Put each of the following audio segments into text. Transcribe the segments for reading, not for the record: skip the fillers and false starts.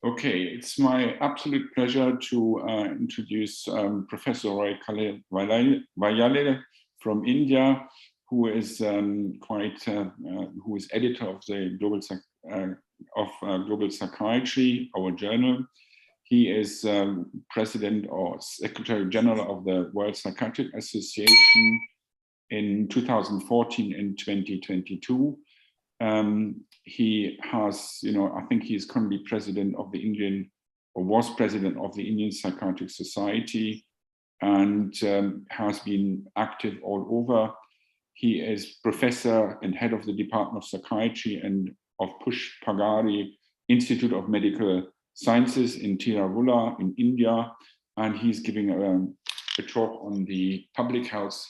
Okay, it's my absolute pleasure to introduce Professor Roy Kallivayalil from India, who is who is editor of the Global Psychiatry, our journal. He is president or secretary general of the World Psychiatric Association in 2014 and 2022. He has, I think he's currently president of the Indian, or was president of the Indian Psychiatric Society, and has been active all over. He is professor and head of the Department of Psychiatry and of Pushpagari Institute of Medical Sciences in Tiruvalla in India, and he's giving a talk on the public health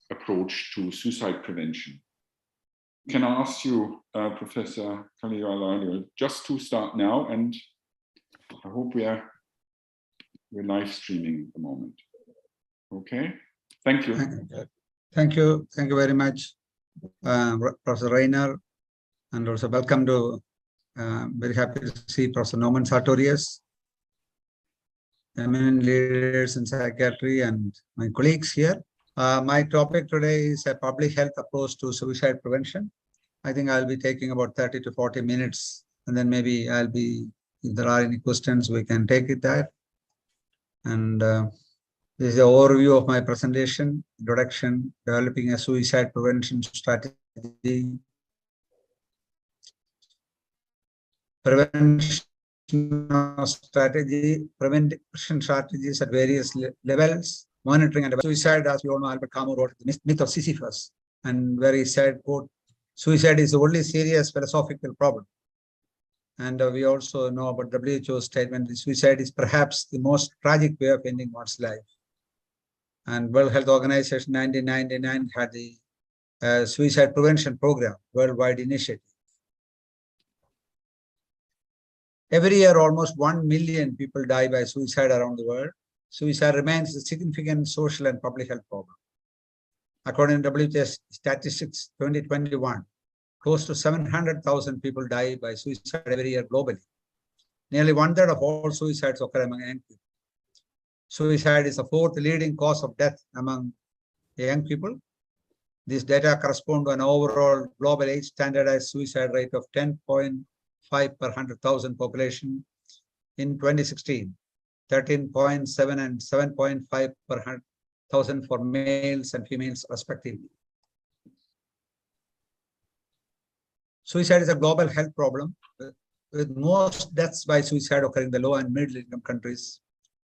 approach to suicide prevention. Can I ask you, Professor Kallivayalil, just to start now, and I hope we're live streaming at the moment. Okay, thank you. Thank you very much, Professor Rainer, and also welcome to, very happy to see Professor Norman Sartorius, eminent leaders in psychiatry, and my colleagues here. My topic today is a public health approach to suicide prevention. I think I'll be taking about 30 to 40 minutes, and then maybe if there are any questions, we can take it there. And this is the overview of my presentation, introduction, developing a suicide prevention strategy, prevention strategies at various levels, monitoring and suicide. As we all know, Albert Camus wrote The Myth of Sisyphus, and where he said, quote, "Suicide is the only serious philosophical problem." And we also know about WHO's statement that suicide is perhaps the most tragic way of ending one's life. And World Health Organization 1999 had the suicide prevention program, worldwide initiative. Every year, almost 1 million people die by suicide around the world. Suicide remains a significant social and public health problem. According to WHO statistics 2021, close to 700,000 people die by suicide every year globally. Nearly 1/3 of all suicides occur among young people. Suicide is the 4th leading cause of death among young people. These data correspond to an overall global age standardized suicide rate of 10.5 per 100,000 population in 2016, 13.7 and 7.5 per 100,000 for males and females respectively. Suicide is a global health problem, with most deaths by suicide occurring in the low and middle income countries.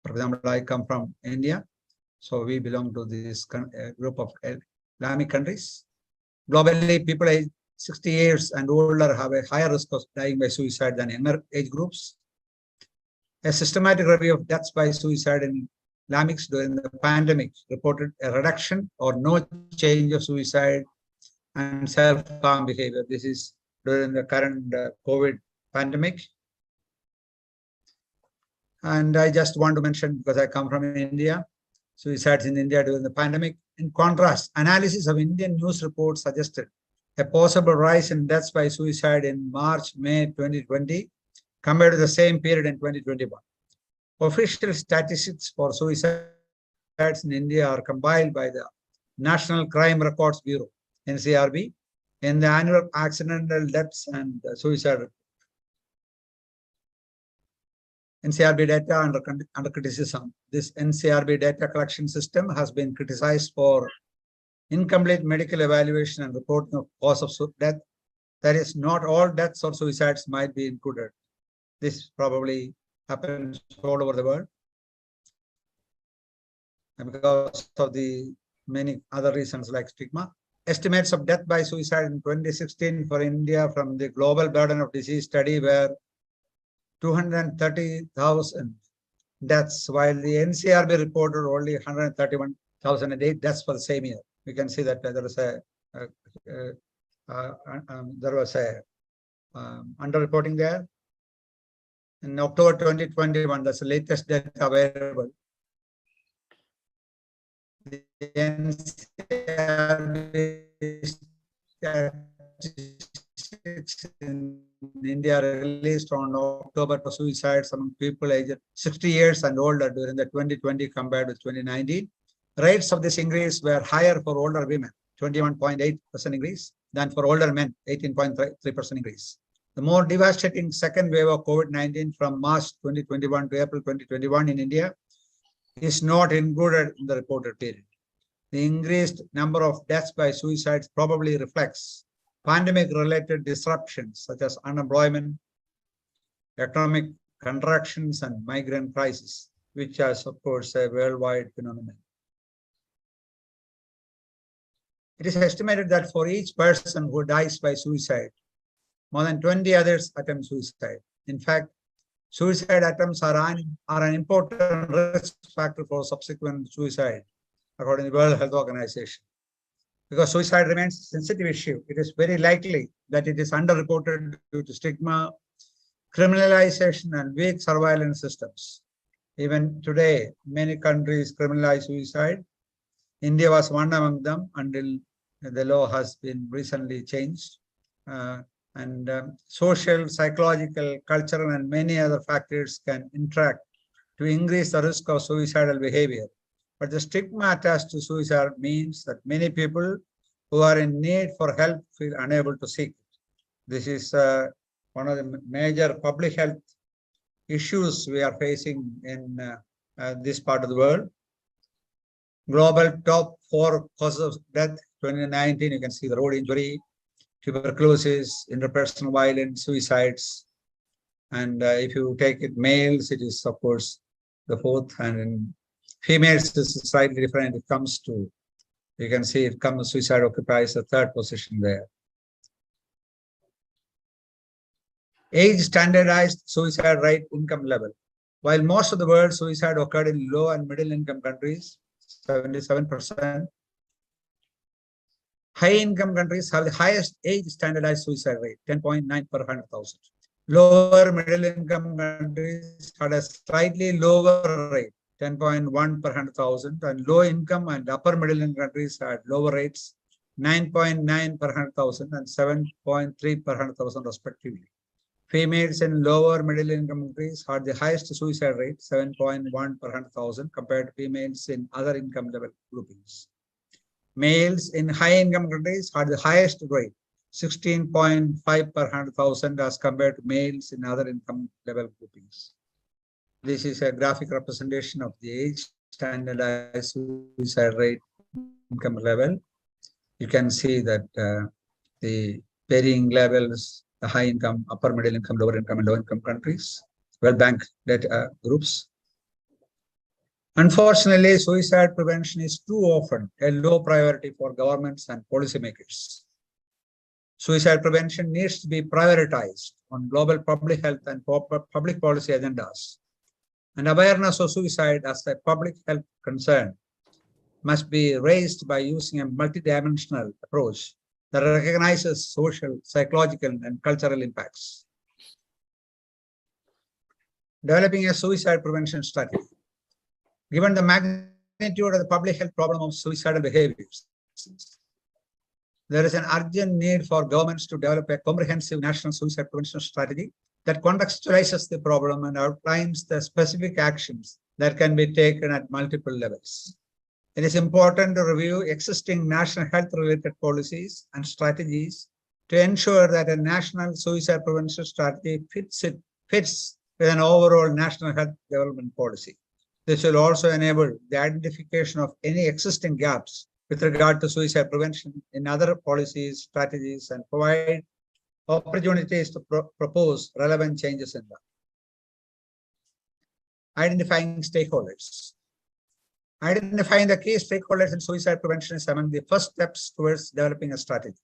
For example, I come from India, so we belong to this group of Islamic countries. Globally, people aged 60 years and older have a higher risk of dying by suicide than younger age groups. A systematic review of deaths by suicide in Islamics during the pandemic reported a reduction or no change of suicide and self-harm behavior. This is during the current COVID pandemic. And I just want to mention, because I come from India, suicides in India during the pandemic. In contrast, analysis of Indian news reports suggested a possible rise in deaths by suicide in March-May 2020 compared to the same period in 2021. Official statistics for suicides in India are compiled by the National Crime Records Bureau, NCRB, in the annual accidental deaths and suicide report. NCRB data under criticism. This NCRB data collection system has been criticized for incomplete medical evaluation and reporting of cause of death. That is, not all deaths or suicides might be included. This probably happens all over the world, and because of the many other reasons like stigma. Estimates of death by suicide in 2016 for India from the Global Burden of Disease study were 230,000 deaths, while the NCRB reported only 131,008 deaths for the same year. We can see that there was a underreporting there. In October 2021, that's the latest data available. The NCRB statistics in India released on October for suicides among people aged 60 years and older during the 2020 compared with 2019. Rates of this increase were higher for older women, 21.8% increase, than for older men, 18.3% increase. The more devastating second wave of COVID-19 from March 2021 to April 2021 in India is not included in the reported period. The increased number of deaths by suicides probably reflects pandemic-related disruptions such as unemployment, economic contractions, and migrant crisis, which is, of course, a worldwide phenomenon. It is estimated that for each person who dies by suicide, more than 20 others attempt suicide. In fact, suicide attempts are an important risk factor for subsequent suicide, according to the World Health Organization. Because suicide remains a sensitive issue, it is very likely that it is underreported due to stigma, criminalization, and weak surveillance systems. Even today, many countries criminalize suicide. India was one among them until the law has been recently changed. Social, psychological, cultural, and many other factors can interact to increase the risk of suicidal behavior. But the stigma attached to suicide means that many people who are in need for help feel unable to seek it. This is one of the major public health issues we are facing in this part of the world. Global top 4 causes of death, 2019, you can see the road injury, tuberculosis, interpersonal violence, suicides. And if you take it males, it is, of course, the 4th. And in females, it's slightly different. It comes to, you can see it comes, suicide occupies the 3rd position there. Age standardized suicide rate, income level. While most of the world suicide occurred in low and middle income countries, 77%, high income countries have the highest age standardized suicide rate, 10.9 per 100,000. Lower middle income countries had a slightly lower rate, 10.1 per 100,000, and low income and upper middle income countries had lower rates, 9.9 per 100,000 and 7.3 per 100,000 respectively. Females in lower middle income countries had the highest suicide rate, 7.1 per 100,000, compared to females in other income level groupings. Males in high income countries had the highest rate, 16.5 per 100,000, as compared to males in other income level groupings. This is a graphic representation of the age standardized suicide rate income level. You can see that the varying levels, the high income, upper middle income, lower income, and low income countries, World Bank data groups. Unfortunately, suicide prevention is too often a low priority for governments and policymakers. Suicide prevention needs to be prioritized on global public health and public policy agendas. And awareness of suicide as a public health concern must be raised by using a multidimensional approach that recognizes social, psychological, and cultural impacts. Developing a suicide prevention strategy. Given the magnitude of the public health problem of suicidal behaviors, there is an urgent need for governments to develop a comprehensive national suicide prevention strategy that contextualizes the problem and outlines the specific actions that can be taken at multiple levels. It is important to review existing national health-related policies and strategies to ensure that a national suicide prevention strategy fits with an overall national health development policy. This will also enable the identification of any existing gaps with regard to suicide prevention in other policies, strategies, and provide opportunities to propose relevant changes in them. Identifying stakeholders. Identifying the key stakeholders in suicide prevention is among the first steps towards developing a strategy.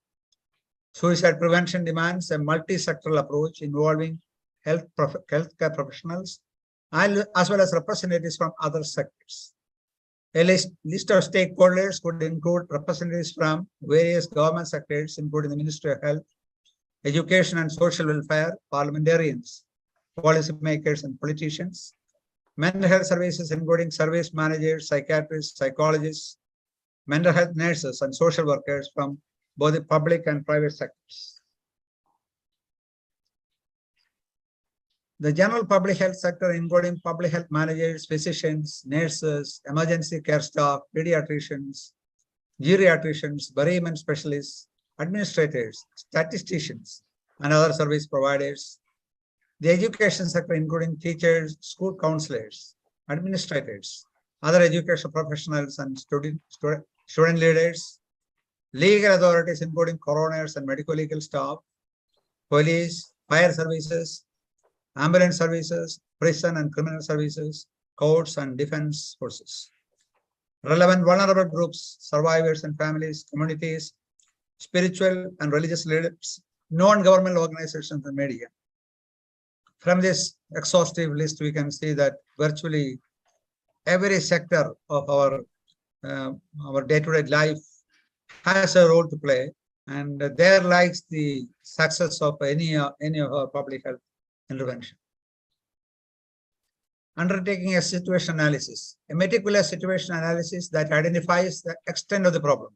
Suicide prevention demands a multi-sectoral approach involving healthcare professionals, as well as representatives from other sectors. A list of stakeholders could include representatives from various government sectors, including the Ministry of Health, Education and Social Welfare, parliamentarians, policymakers, and politicians, mental health services, including service managers, psychiatrists, psychologists, mental health nurses, and social workers from both the public and private sectors. The general public health sector, including public health managers, physicians, nurses, emergency care staff, pediatricians, geriatricians, bereavement specialists, administrators, statisticians, and other service providers. The education sector, including teachers, school counselors, administrators, other educational professionals, and student leaders. Legal authorities, including coroners and medical legal staff, police, fire services, ambulance services, prison and criminal services, courts, and defense forces. Relevant vulnerable groups, survivors and families, communities, spiritual and religious leaders, non-government organizations, and media. From this exhaustive list, we can see that virtually every sector of our day-to-day life has a role to play, and there lies the success of any of our public health intervention. Undertaking a situation analysis, a meticulous situation analysis that identifies the extent of the problem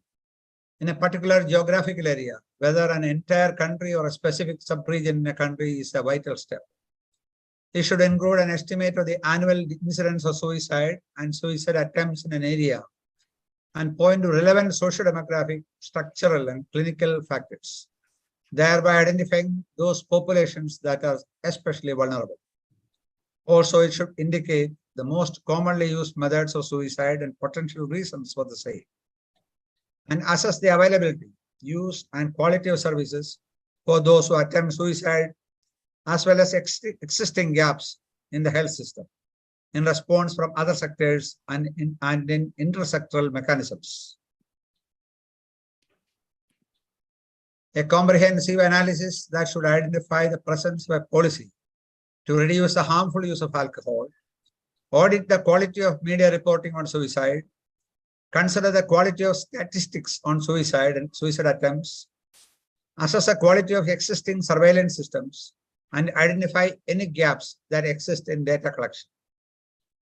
in a particular geographical area, whether an entire country or a specific sub-region in a country, is a vital step. It should include an estimate of the annual incidence of suicide and suicide attempts in an area, and point to relevant socio-demographic, structural, and clinical factors, thereby identifying those populations that are especially vulnerable. Also, it should indicate the most commonly used methods of suicide and potential reasons for the same, and assess the availability, use, and quality of services for those who attempt suicide, as well as existing gaps in the health system in response from other sectors and in intersectoral mechanisms. A comprehensive analysis that should identify the presence of a policy to reduce the harmful use of alcohol, audit the quality of media reporting on suicide, consider the quality of statistics on suicide and suicide attempts, assess the quality of existing surveillance systems, and identify any gaps that exist in data collection.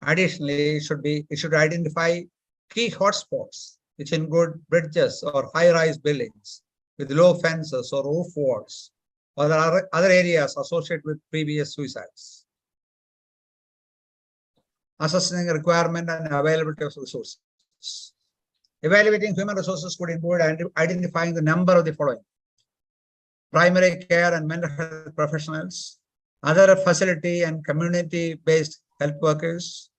Additionally, it should identify key hotspots, which include bridges or high-rise buildings with low fences or roof walls, or there are other areas associated with previous suicides. Assessing the requirement and availability of resources. Evaluating human resources could include identifying the number of the following: primary care and mental health professionals, other facility and community-based health workers,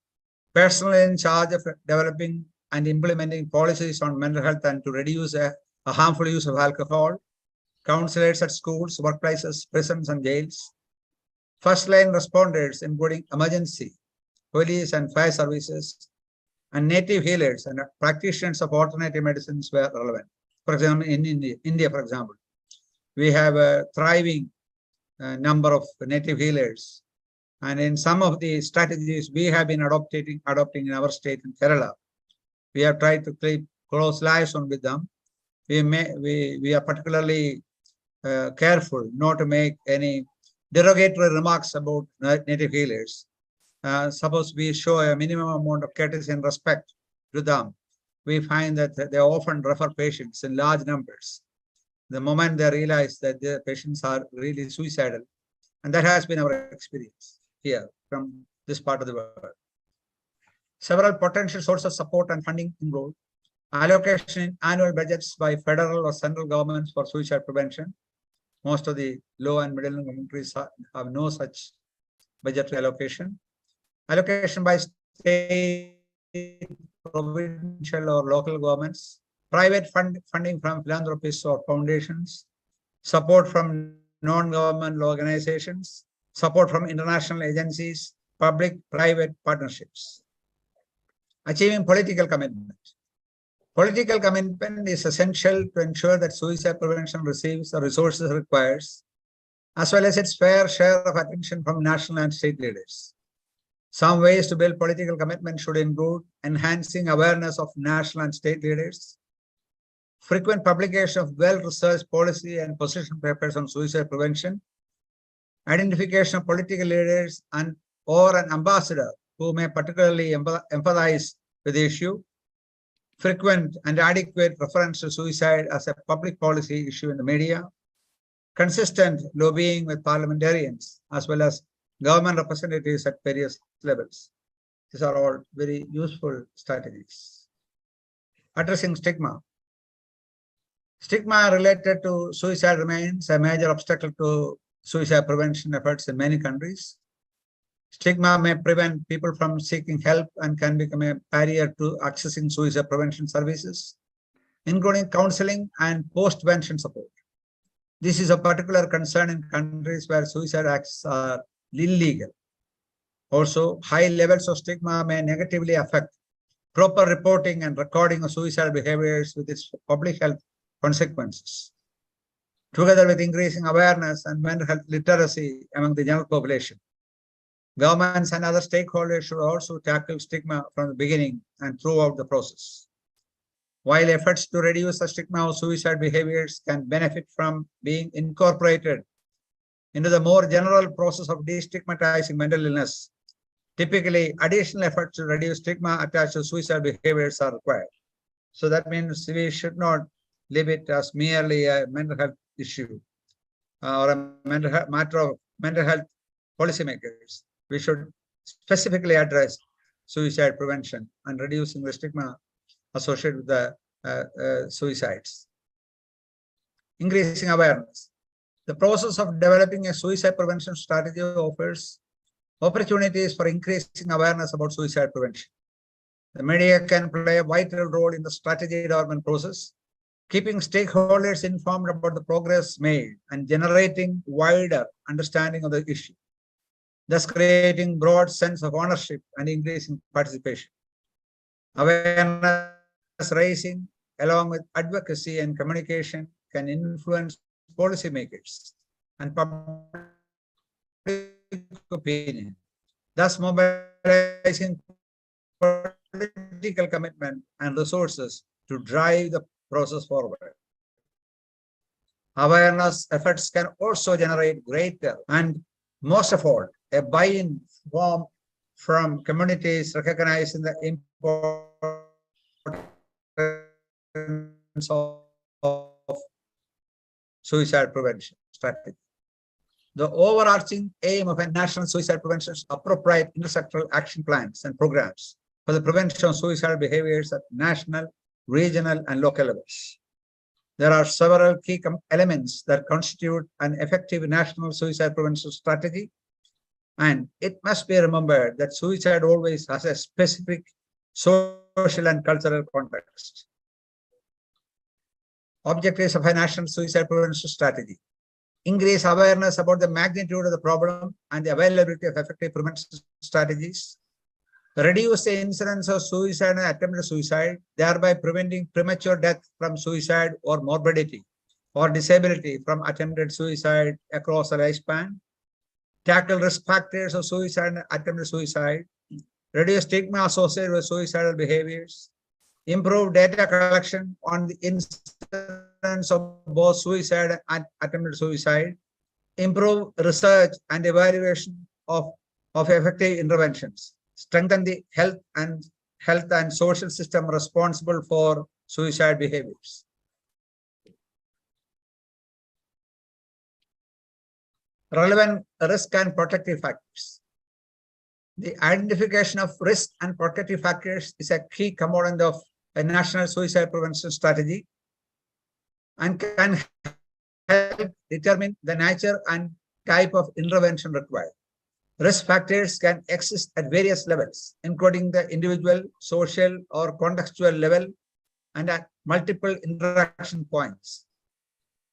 personnel in charge of developing and implementing policies on mental health and to reduce a harmful use of alcohol, counselors at schools, workplaces, prisons, and jails, first-line responders, including emergency, police, and fire services, and native healers and practitioners of alternative medicines were relevant. For example, in India, for example, we have a thriving number of native healers. And in some of the strategies we have been adopting in our state in Kerala, we have tried to keep close liaison on with them. We are particularly careful not to make any derogatory remarks about native healers. Suppose we show a minimum amount of courtesy and respect to them, we find that they often refer patients in large numbers the moment they realize that their patients are really suicidal. And that has been our experience here from this part of the world. Several potential sources of support and funding include allocation in annual budgets by federal or central governments for suicide prevention. Most of the low and middle income countries have no such budgetary allocation. Allocation by state, provincial, or local governments. Private funding from philanthropists or foundations. Support from non-governmental organizations. Support from international agencies. Public-private partnerships. Achieving political commitment. Political commitment is essential to ensure that suicide prevention receives the resources it requires, as well as its fair share of attention from national and state leaders. Some ways to build political commitment should include enhancing awareness of national and state leaders, frequent publication of well-researched policy and position papers on suicide prevention, identification of political leaders or an ambassador who may particularly empathize with the issue, frequent and adequate reference to suicide as a public policy issue in the media, consistent lobbying with parliamentarians, as well as government representatives at various levels. These are all very useful strategies. Addressing stigma. Stigma related to suicide remains a major obstacle to suicide prevention efforts in many countries. Stigma may prevent people from seeking help and can become a barrier to accessing suicide prevention services, including counseling and post-prevention support. This is a particular concern in countries where suicide acts are illegal. Also, high levels of stigma may negatively affect proper reporting and recording of suicidal behaviors with its public health consequences. Together with increasing awareness and mental health literacy among the general population, governments and other stakeholders should also tackle stigma from the beginning and throughout the process. While efforts to reduce the stigma of suicide behaviors can benefit from being incorporated into the more general process of destigmatizing mental illness, typically additional efforts to reduce stigma attached to suicide behaviors are required. So that means we should not leave it as merely a mental health issue or a matter of mental health policymakers. We should specifically address suicide prevention and reducing the stigma associated with the suicides. Increasing awareness. The process of developing a suicide prevention strategy offers opportunities for increasing awareness about suicide prevention. The media can play a vital role in the strategy development process, keeping stakeholders informed about the progress made and generating wider understanding of the issue, thus creating broad sense of ownership and increasing participation. Awareness raising, along with advocacy and communication, can influence policymakers and public opinion, thus mobilizing political commitment and resources to drive the process forward. Awareness efforts can also generate greater and, most of all, a buy-in from communities recognizing the importance of suicide prevention strategy. The overarching aim of a national suicide prevention is appropriate intersectoral action plans and programs for the prevention of suicidal behaviors at national, regional, and local levels. There are several key elements that constitute an effective national suicide prevention strategy, and it must be remembered that suicide always has a specific social and cultural context. Objectives of a national suicide prevention strategy: increase awareness about the magnitude of the problem and the availability of effective prevention strategies, reduce the incidence of suicide and attempted suicide, thereby preventing premature death from suicide or morbidity or disability from attempted suicide across a lifespan, tackle risk factors of suicide and attempted suicide, reduce stigma associated with suicidal behaviors, improve data collection on the incidence of both suicide and attempted suicide, improve research and evaluation of effective interventions, strengthen the health and social system responsible for suicide behaviors. Relevant risk and protective factors. The identification of risk and protective factors is a key component of a national suicide prevention strategy and can help determine the nature and type of intervention required. Risk factors can exist at various levels, including the individual, social, or contextual level, and at multiple interaction points.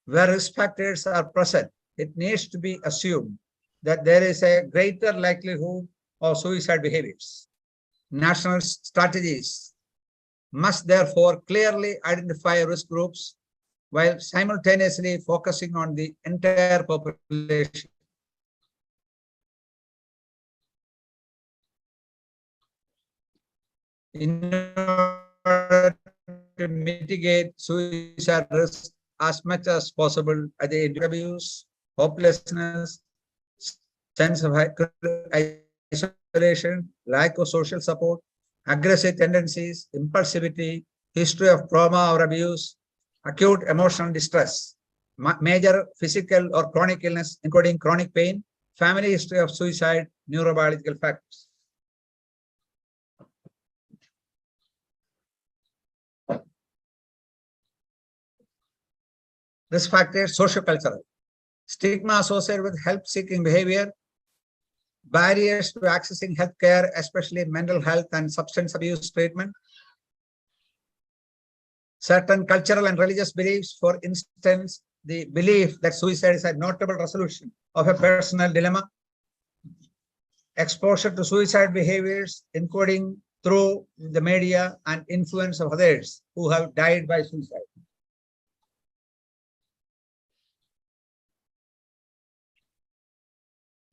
Where risk factors are present, it needs to be assumed that there is a greater likelihood of suicide behaviors. National strategies must therefore clearly identify risk groups while simultaneously focusing on the entire population. In order to mitigate suicide risk as much as possible at the abuse, hopelessness, sense of isolation, lack of social support, aggressive tendencies, impulsivity, history of trauma or abuse, acute emotional distress, major physical or chronic illness, including chronic pain, family history of suicide, neurobiological factors. Risk factors, sociocultural. Stigma associated with help-seeking behavior, barriers to accessing healthcare, especially mental health and substance abuse treatment, certain cultural and religious beliefs, for instance, the belief that suicide is a notable resolution of a personal dilemma, exposure to suicide behaviors, including through the media and influence of others who have died by suicide.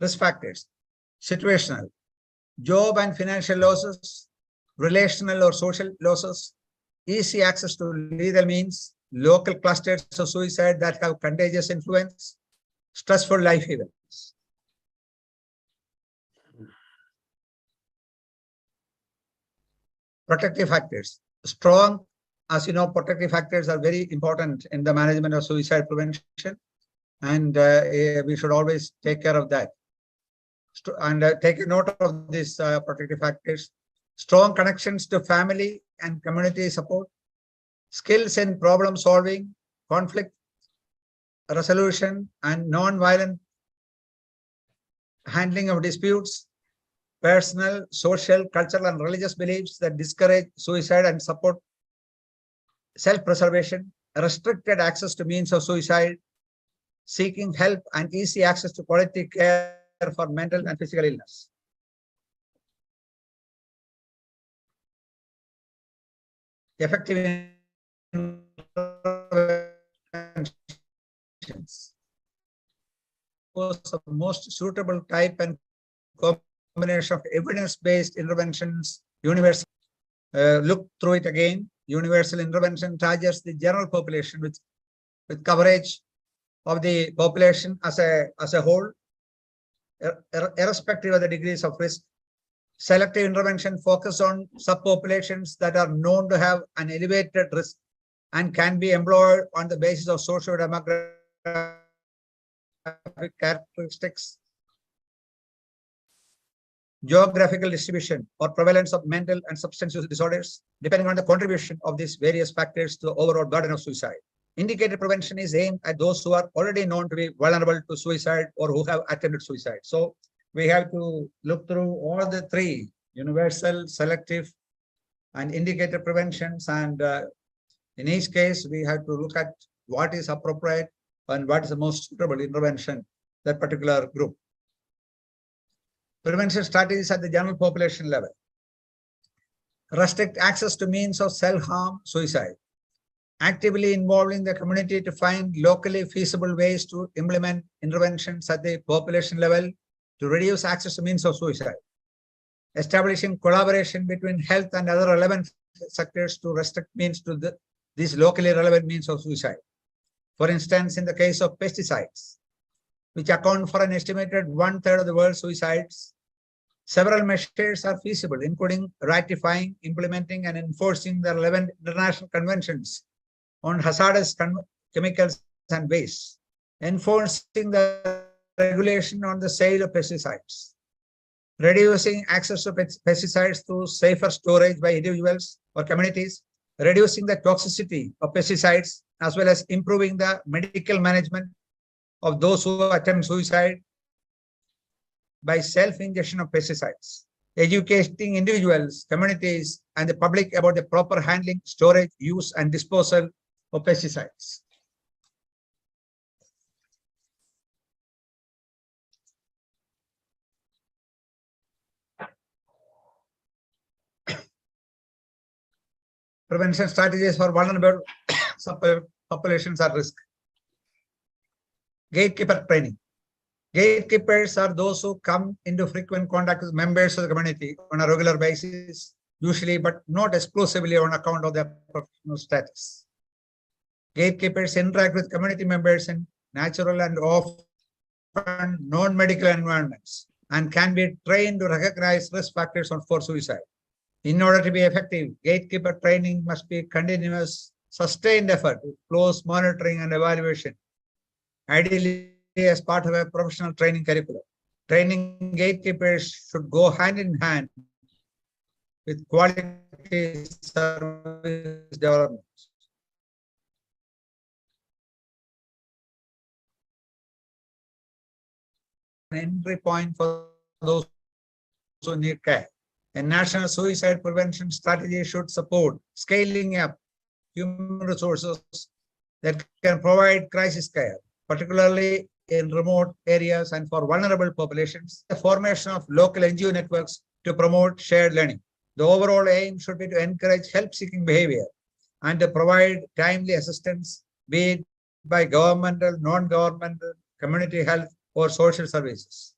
Risk factors, situational, job and financial losses, relational or social losses, easy access to legal means, local clusters of suicide that have contagious influence, stressful life events. Protective factors, strong, as you know, protective factors are very important in the management of suicide prevention, and we should always take care of that. And take a note of these protective factors. Strong connections to family and community support, skills in problem solving, conflict resolution, and non-violent handling of disputes, personal, social, cultural, and religious beliefs that discourage suicide and support self-preservation, restricted access to means of suicide, seeking help, and easy access to quality care for mental and physical illness. Effective interventions. The most suitable type and combination of evidence-based interventions, universal. Look through it again. Universal intervention targets the general population with coverage of the population as a whole, irrespective of the degrees of risk. Selective intervention focus on subpopulations that are known to have an elevated risk and can be employed on the basis of socio-demographic characteristics, geographical distribution or prevalence of mental and substance use disorders, depending on the contribution of these various factors to the overall burden of suicide. Indicated prevention is aimed at those who are already known to be vulnerable to suicide or who have attempted suicide. So we have to look through all the three: universal, selective, and indicated preventions. And in each case, we have to look at what is appropriate and what is the most suitable intervention that particular group. Prevention strategies at the general population level. Restrict access to means of self-harm, suicide. Actively involving the community to find locally feasible ways to implement interventions at the population level to reduce access to means of suicide. Establishing collaboration between health and other relevant sectors to restrict means to these locally relevant means of suicide. For instance, in the case of pesticides, which account for an estimated 1/3 of the world's suicides, several measures are feasible, including ratifying, implementing, and enforcing the relevant international conventions on hazardous chemicals and waste, enforcing the regulation on the sale of pesticides, reducing access to pesticides through safer storage by individuals or communities, reducing the toxicity of pesticides, as well as improving the medical management of those who attempt suicide by self-injection of pesticides, educating individuals, communities, and the public about the proper handling, storage, use, and disposal of pesticides. Prevention strategies for vulnerable populations at risk. Gatekeeper training. Gatekeepers are those who come into frequent contact with members of the community on a regular basis, usually, but not exclusively on account of their professional status. Gatekeepers interact with community members in natural and often non-medical environments and can be trained to recognize risk factors for suicide. In order to be effective, gatekeeper training must be continuous, sustained effort with close monitoring and evaluation, ideally as part of a professional training curriculum. Training gatekeepers should go hand in hand with quality service development. An entry point for those who need care. A national suicide prevention strategy should support scaling up human resources that can provide crisis care, particularly in remote areas and for vulnerable populations. The formation of local NGO networks to promote shared learning. The overall aim should be to encourage help-seeking behavior and to provide timely assistance, be it by governmental, non-governmental, community health, or social services.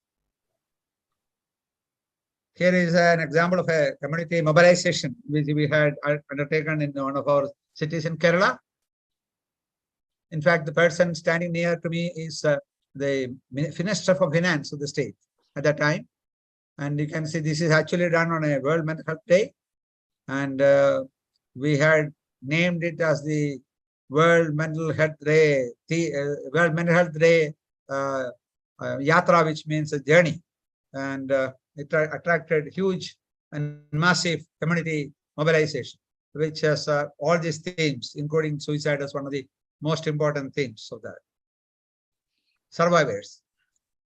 Here is an example of a community mobilization which we had undertaken in one of our cities in Kerala. In fact, the person standing near to me is the Minister for Finance of the state at that time. And you can see this is actually done on a World Mental Health Day. And we had named it as the World Mental Health Day, World Mental Health Day Yatra, which means a journey. And it attracted huge and massive community mobilization, which has all these themes, including suicide as one of the most important themes of that. Survivors.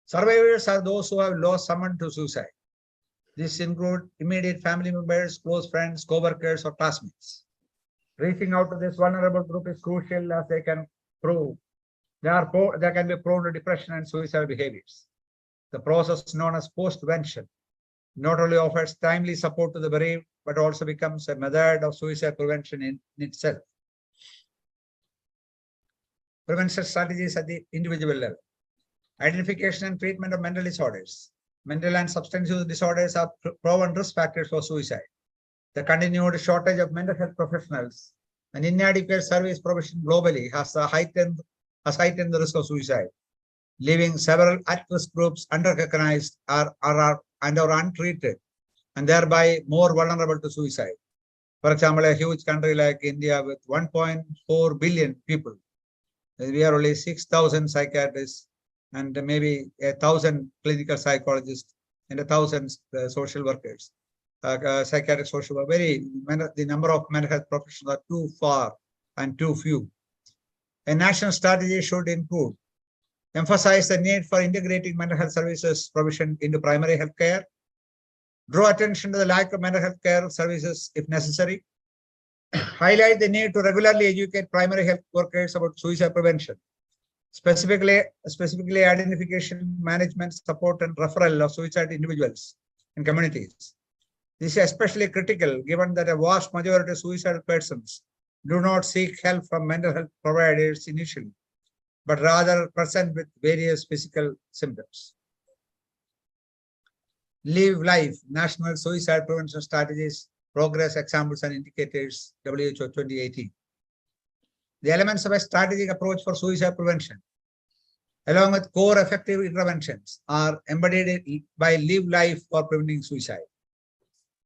Survivors are those who have lost someone to suicide. This include immediate family members, close friends, co-workers, or classmates. Reaching out to this vulnerable group is crucial as they can prove they can be prone to depression and suicidal behaviors. The process known as post-vention not only offers timely support to the bereaved, but also becomes a method of suicide prevention in itself. Prevention strategies at the individual level. Identification and treatment of mental disorders. Mental and substance use disorders are proven risk factors for suicide. The continued shortage of mental health professionals and inadequate service provision globally has heightened the risk of suicide, leaving several at-risk groups under-recognized or untreated, and thereby more vulnerable to suicide. For example, a huge country like India with 1.4 billion people, we are only 6,000 psychiatrists and maybe 1,000 clinical psychologists and 1,000 social workers, psychiatric social work. The number of mental health professionals are too far and too few. A national strategy should include emphasize the need for integrating mental health services provision into primary health care, draw attention to the lack of mental health care services if necessary, highlight the need to regularly educate primary health workers about suicide prevention, specifically identification, management, support, and referral of suicide individuals and communities. This is especially critical given that a vast majority of suicidal persons do not seek help from mental health providers initially, but rather present with various physical symptoms. Live Life, National Suicide Prevention Strategies, Progress, Examples and Indicators, WHO 2018. The elements of a strategic approach for suicide prevention, along with core effective interventions, are embodied by Live Life for preventing suicide.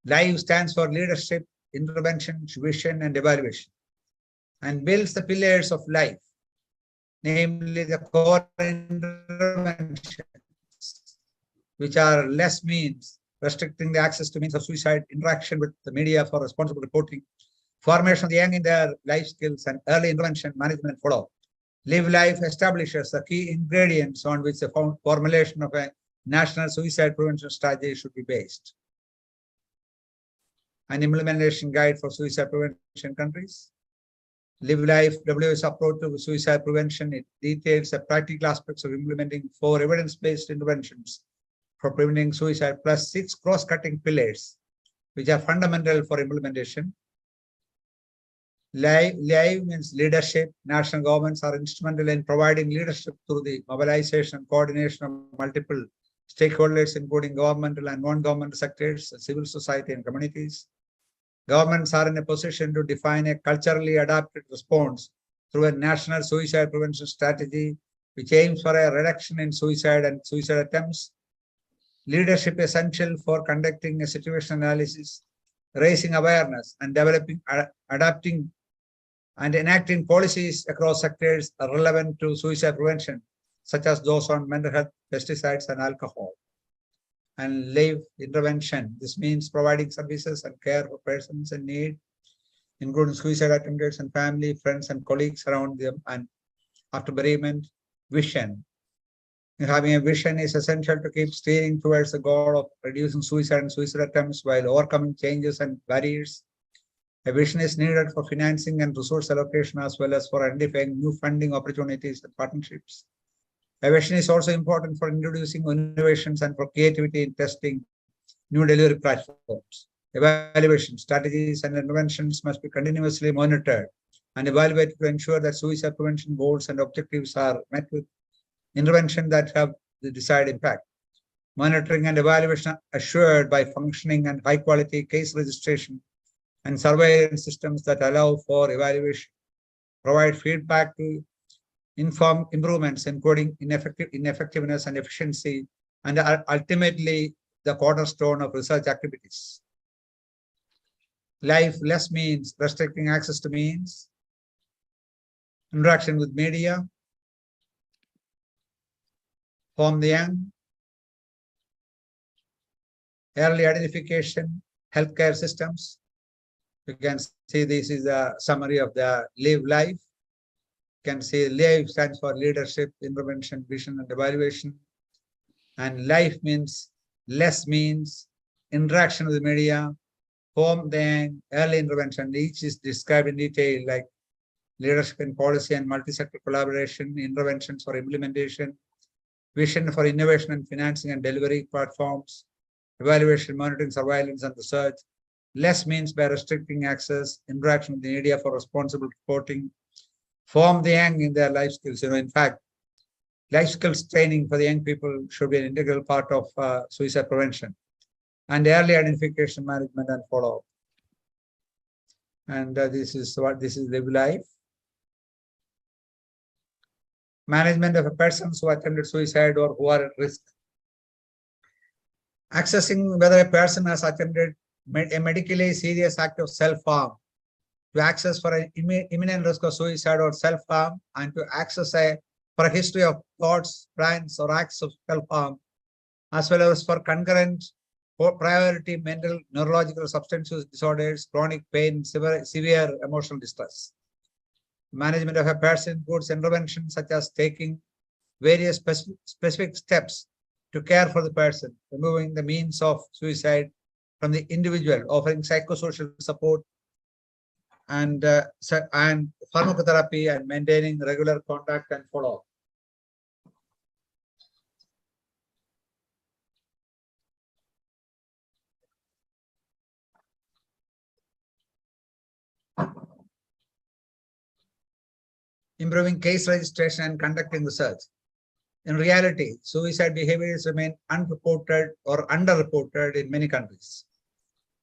LIVE stands for Leadership, Intervention, Vision, and Evaluation, and builds the pillars of life, namely the core interventions, which are less means, restricting the access to means of suicide, interaction with the media for responsible reporting, formation of the young in their life skills, and early intervention, management, and follow-up. Live Life establishes the key ingredients on which the formulation of a national suicide prevention strategy should be based. An implementation guide for suicide prevention countries. Live Life, WHO's approach to suicide prevention, it details the practical aspects of implementing 4 evidence-based interventions for preventing suicide, plus 6 cross-cutting pillars, which are fundamental for implementation. LIVE means leadership. National governments are instrumental in providing leadership through the mobilization and coordination of multiple stakeholders, including governmental and non-governmental sectors, civil society, and communities. Governments are in a position to define a culturally adapted response through a national suicide prevention strategy, which aims for a reduction in suicide and suicide attempts. Leadership is essential for conducting a situation analysis, raising awareness, and developing, adapting, and enacting policies across sectors relevant to suicide prevention, such as those on mental health, pesticides, and alcohol. and live intervention. This means providing services and care for persons in need, including suicide attempts and family, friends, and colleagues around them, and after bereavement. Vision. Having a vision is essential to keep steering towards the goal of reducing suicide and suicide attempts while overcoming changes and barriers. A vision is needed for financing and resource allocation, as well as for identifying new funding opportunities and partnerships. A vision is also important for introducing innovations and for creativity in testing new delivery platforms. Evaluation strategies and interventions must be continuously monitored and evaluated to ensure that suicide prevention goals and objectives are met with intervention that have the desired impact. Monitoring and evaluation are assured by functioning and high-quality case registration and surveillance systems that allow for evaluation, provide feedback to inform improvements, including ineffectiveness and efficiency, and are ultimately the cornerstone of research activities. Life less means restricting access to means, interaction with media, form the young, early identification, healthcare systems. You can see this is a summary of the live life. You can see live stands for leadership, intervention, vision, and evaluation. And life means less means interaction with the media, form the young, early intervention. Each is described in detail, like leadership in policy and multi-sector collaboration, interventions for implementation, vision for innovation and financing and delivery platforms, evaluation, monitoring, surveillance, and research. Less means by restricting access, interaction with the media for responsible reporting, form the young in their life skills. In fact, life skills training for the young people should be an integral part of suicide prevention, and early identification, management, and follow-up. And this is live life. Management of a person who attempted suicide or who are at risk. Accessing whether a person has attempted a medically serious act of self-harm, to access for an imminent risk of suicide or self-harm, and to access for a history of thoughts, plans, or acts of self-harm, as well as for concurrent priority mental, neurological, substance use disorders, chronic pain, severe emotional distress. Management of a person includes interventions such as taking various specific steps to care for the person, removing the means of suicide from the individual, offering psychosocial support and pharmacotherapy, and maintaining regular contact and follow-up. Improving case registration and conducting research. In reality, suicide behaviors remain unreported or underreported in many countries.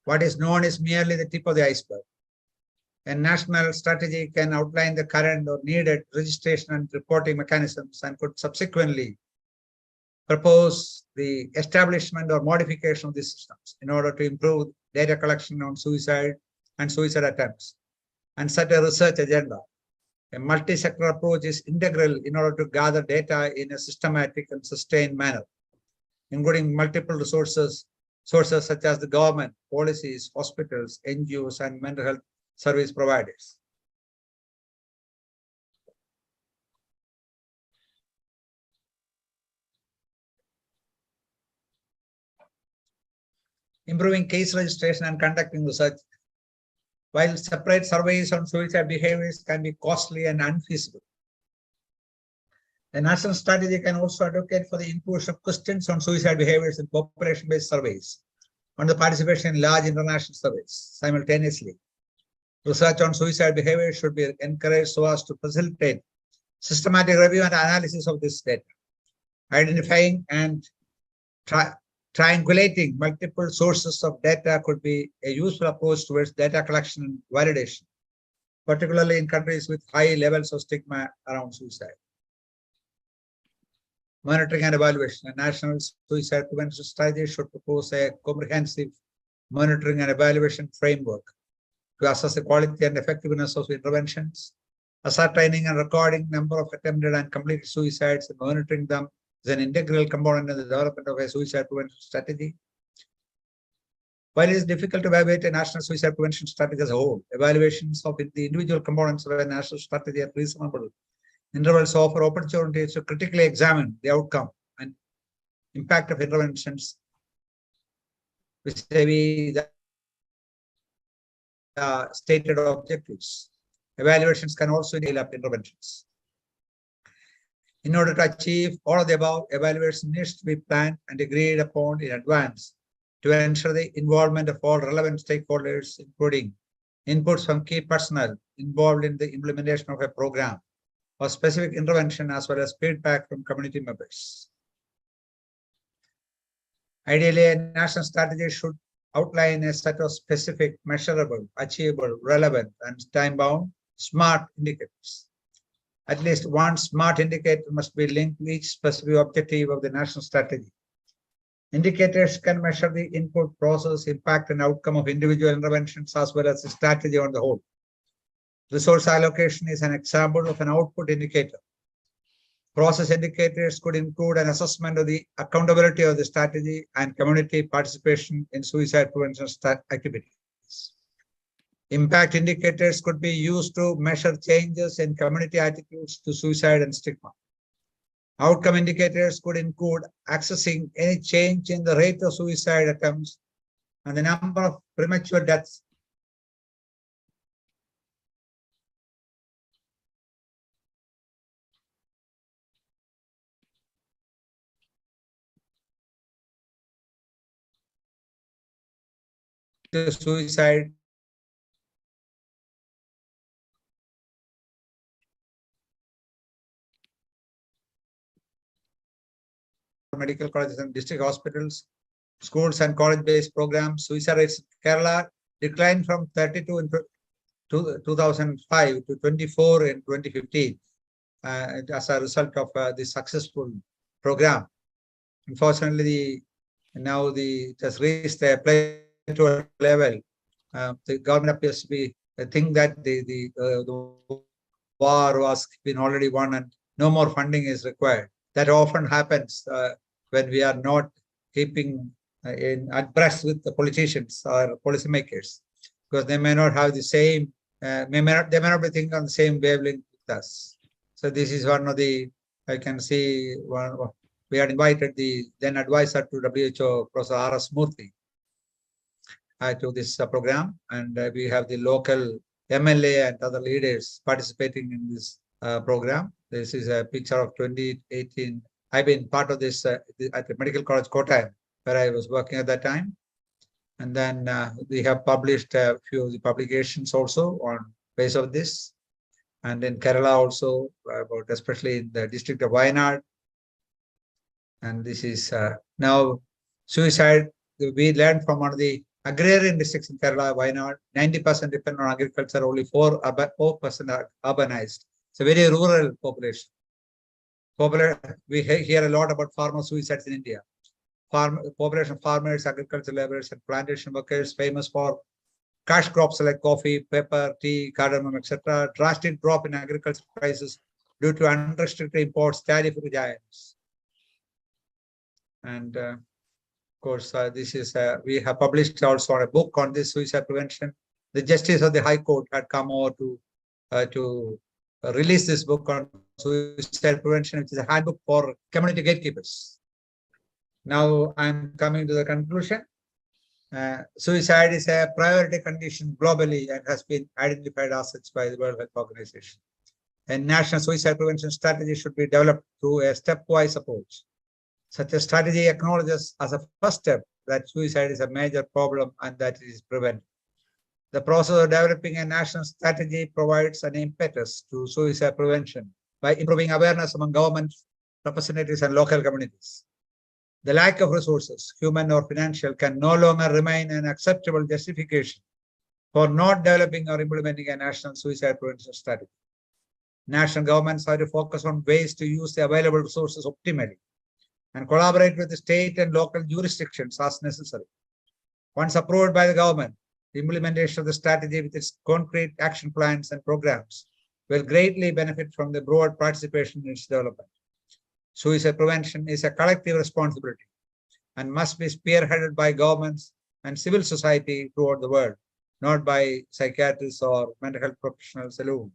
What is known is merely the tip of the iceberg. A national strategy can outline the current or needed registration and reporting mechanisms, and could subsequently propose the establishment or modification of these systems in order to improve data collection on suicide and suicide attempts, and set a research agenda. A multi-sector approach is integral in order to gather data in a systematic and sustained manner, including multiple sources such as the government, policies, hospitals, NGOs, and mental health service providers. Improving case registration and conducting research. While separate surveys on suicide behaviors can be costly and unfeasible, the national strategy can also advocate for the inclusion of questions on suicide behaviors in population-based surveys, on the participation in large international surveys simultaneously. Research on suicide behavior should be encouraged so as to facilitate systematic review and analysis of this data. Identifying and triangulating multiple sources of data could be a useful approach towards data collection and validation, particularly in countries with high levels of stigma around suicide. Monitoring and evaluation. A national suicide prevention strategy should propose a comprehensive monitoring and evaluation framework to assess the quality and effectiveness of interventions, ascertaining and recording number of attempted and completed suicides, and monitoring them is an integral component in the development of a suicide prevention strategy. While it is difficult to evaluate a national suicide prevention strategy as a whole, evaluations of the individual components of a national strategy at reasonable intervals offer opportunities to critically examine the outcome and impact of interventions vis-a-vis the stated objectives. Evaluations can also scale up interventions. In order to achieve all of the above, evaluation needs to be planned and agreed upon in advance to ensure the involvement of all relevant stakeholders, including inputs from key personnel involved in the implementation of a program or specific intervention, as well as feedback from community members. Ideally, a national strategy should outline a set of specific, measurable, achievable, relevant, and time-bound SMART indicators. At least one SMART indicator must be linked to each specific objective of the national strategy. Indicators can measure the input, process, impact, and outcome of individual interventions, as well as the strategy on the whole. Resource allocation is an example of an output indicator. Process indicators could include an assessment of the accountability of the strategy and community participation in suicide prevention activities. Impact indicators could be used to measure changes in community attitudes to suicide and stigma. Outcome indicators could include accessing any change in the rate of suicide attempts and the number of premature deaths. Suicide medical colleges and district hospitals, schools and college-based programs. Suicide rates in Kerala declined from 32 in 2005 to 24 in 2015 as a result of the successful program. Unfortunately, now it has reached a plateau level. The government appears to be think that the war was been already won and no more funding is required. That often happens when we are not keeping abreast with the politicians or policymakers, because they may not have the same, they may not be thinking on the same wavelength with us. So this is one of the, I can see, we had invited the then advisor to WHO, Professor R.S. Murthy, to this program, and we have the local MLA and other leaders participating in this program. This is a picture of 2018. I've been part of this at the Medical College Kottayam, where I was working at that time. And then we have published a few of the publications also on base of this. And in Kerala also, about especially in the district of Wayanad. And this is now suicide. We learned from one of the agrarian districts in Kerala, Wayanad, 90% depend on agriculture, only 4% are urbanized. It's a very rural population. We hear a lot about farmer suicides in India. Population of farmers, agricultural laborers, and plantation workers famous for cash crops like coffee, pepper, tea, cardamom, etc. Drastic drop in agricultural prices due to unrestricted imports, tariff-free giants. And of course, this is we have published also a book on this suicide prevention. The Justice of the High Court had come over to release this book on suicide prevention, which is a handbook for community gatekeepers. Now I'm coming to the conclusion. Suicide is a priority condition globally and has been identified as such by the World Health Organization. A national suicide prevention strategy should be developed through a stepwise approach. Such a strategy acknowledges as a first step that suicide is a major problem and that it is prevented. The process of developing a national strategy provides an impetus to suicide prevention by improving awareness among governments, representatives, and local communities. The lack of resources, human or financial, can no longer remain an acceptable justification for not developing or implementing a national suicide prevention strategy. National governments have to focus on ways to use the available resources optimally and collaborate with the state and local jurisdictions as necessary. Once approved by the government, the implementation of the strategy with its concrete action plans and programs will greatly benefit from the broad participation in its development. Suicide prevention is a collective responsibility and must be spearheaded by governments and civil society throughout the world, not by psychiatrists or mental health professionals alone.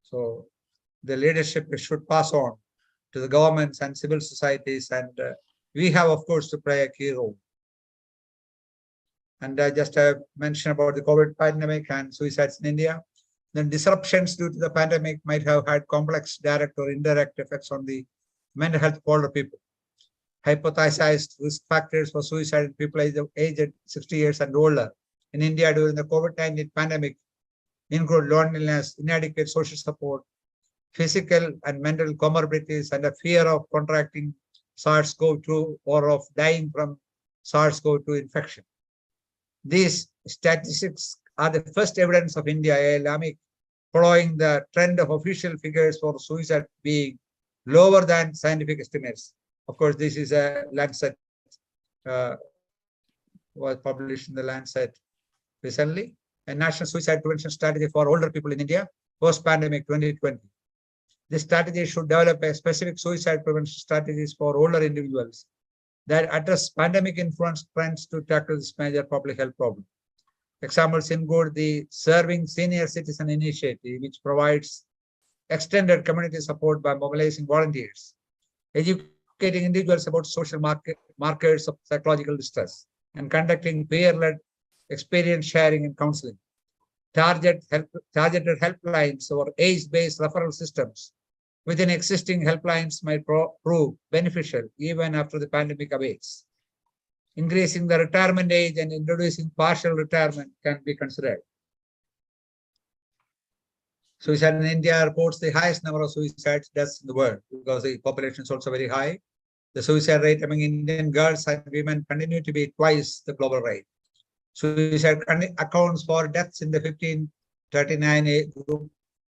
So the leadership should pass on to the governments and civil societies, and we have, of course, to play a key role. And I just mentioned about the COVID pandemic and suicides in India. Then disruptions due to the pandemic might have had complex direct or indirect effects on the mental health of older people. Hypothesized risk factors for suicide in people aged 60 years and older in India during the COVID-19 pandemic include loneliness, inadequate social support, physical and mental comorbidities, and a fear of contracting SARS-CoV-2 or of dying from SARS-CoV-2 infection. These statistics are the first evidence of India alarming, following the trend of official figures for suicide being lower than scientific estimates. Of course, this is a Lancet, was published in the Lancet recently, a national suicide prevention strategy for older people in India, post-pandemic 2020. This strategy should develop a specific suicide prevention strategies for older individuals that address pandemic influence trends to tackle this major public health problem. Examples include the Serving Senior Citizen Initiative, which provides extended community support by mobilizing volunteers, educating individuals about social markers of psychological distress, and conducting peer-led experience sharing and counseling. Targeted helplines or age-based referral systems within existing helplines might prove beneficial even after the pandemic abates. Increasing the retirement age and introducing partial retirement can be considered. Suicide in India reports the highest number of suicide deaths in the world because the population is also very high. The suicide rate among Indian girls and women continue to be twice the global rate. Suicide accounts for deaths in the 15-39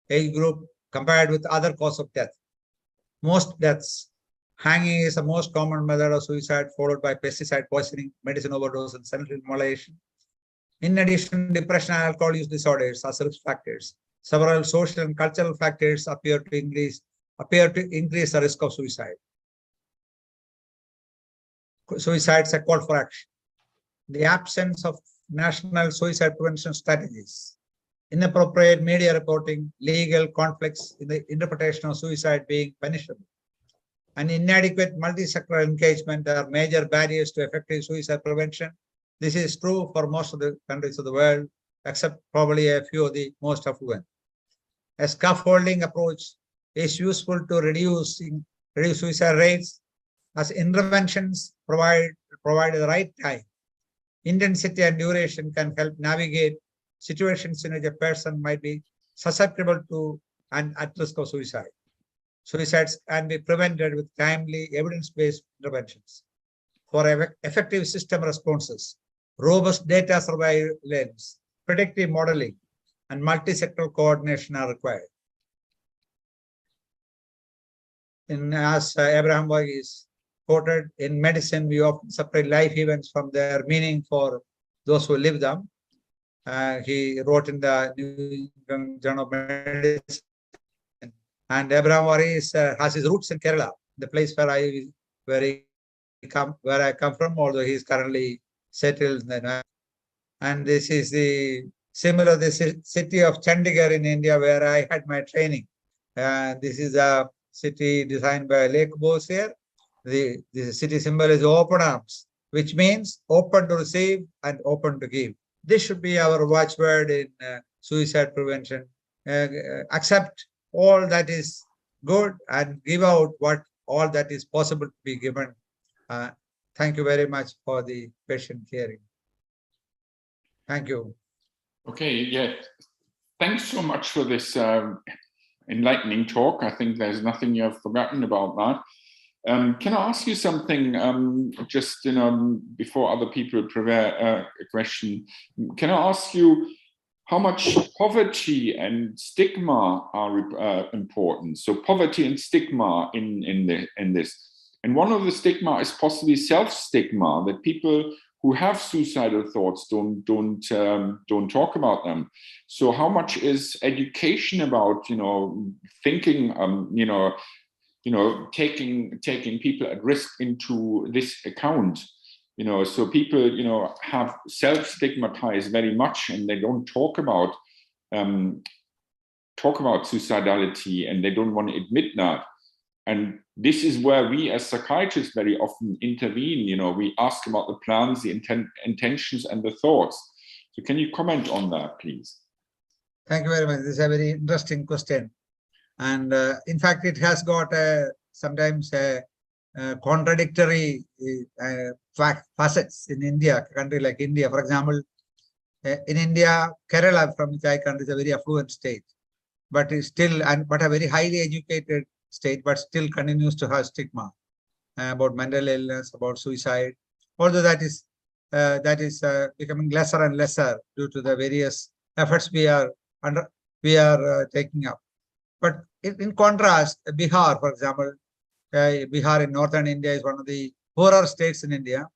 age group compared with other causes of death. Most deaths, hanging is the most common method of suicide, followed by pesticide poisoning, medicine overdose, and self-immolation. In addition, depression and alcohol use disorders are risk factors. Several social and cultural factors appear to increase the risk of suicide. Suicide is a call for action. The absence of national suicide prevention strategies, inappropriate media reporting, legal conflicts in the interpretation of suicide being punishable, and inadequate multi-sectoral engagement are major barriers to effective suicide prevention. This is true for most of the countries of the world, except probably a few of the most affluent. A scaffolding approach is useful to reduce suicide rates as interventions provide the right time, intensity, and duration can help navigate situations in which a person might be susceptible to and at risk of suicide. Suicides can be prevented with timely evidence-based interventions. For effective system responses, robust data surveillance, predictive modeling, and multi-sectoral coordination are required. As Abraham Varghese quoted, in medicine, we often separate life events from their meaning for those who live them. He wrote in the New England Journal of Medicine. And Abraham Varghese has his roots in Kerala, the place where I come from, although he is currently settled in the North. And this is the city of Chandigarh in India, where I had my training. This is a city designed by Le Corbusier. The city symbol is open arms, which means open to receive and open to give. This should be our watchword in suicide prevention. Accept all that is good and give out all that is possible to be given. Thank you very much for the patient hearing. Thank you. Okay, yeah. Thanks so much for this enlightening talk. I think there's nothing you have forgotten about that. Can I ask you something, just before other people prepare a question? Can I ask you how much poverty and stigma are important? So poverty and stigma in this, and one of the stigma is possibly self-stigma, that people who have suicidal thoughts don't talk about them. So how much is education about thinking taking people at risk into this account. So people, have self-stigmatized very much, and they don't talk about suicidality, and they don't want to admit that. And this is where we as psychiatrists very often intervene. We ask about the plans, the intentions, and the thoughts. So can you comment on that, please? Thank you very much. This is a very interesting question. And in fact, it has got sometimes contradictory facets in India, a country like India. For example, in India, Kerala, from which I come, is a very affluent state, but is still but a very highly educated state, but still continues to have stigma about mental illness, about suicide. Although that is becoming lesser and lesser due to the various efforts we are taking up. But in contrast, Bihar, for example, Bihar in northern India is one of the poorer states in India,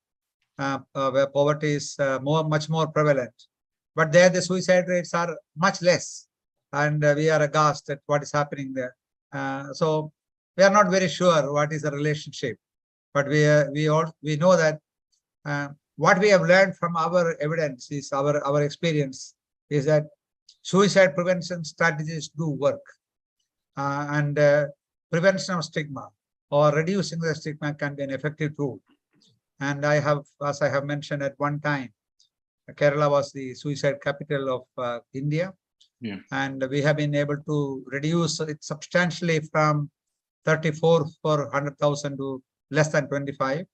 where poverty is much more prevalent. But there the suicide rates are much less, and we are aghast at what is happening there. So we are not very sure what is the relationship, but we know that what we have learned from our evidence is our experience is that suicide prevention strategies do work, and prevention of stigma or reducing the stigma can be an effective tool. And as I have mentioned at one time, Kerala was the suicide capital of India. Yeah. And we have been able to reduce it substantially from 34 per 100,000 to less than 25,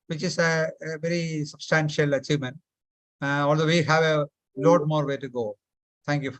which is a very substantial achievement. Although we have a lot more way to go. Thank you.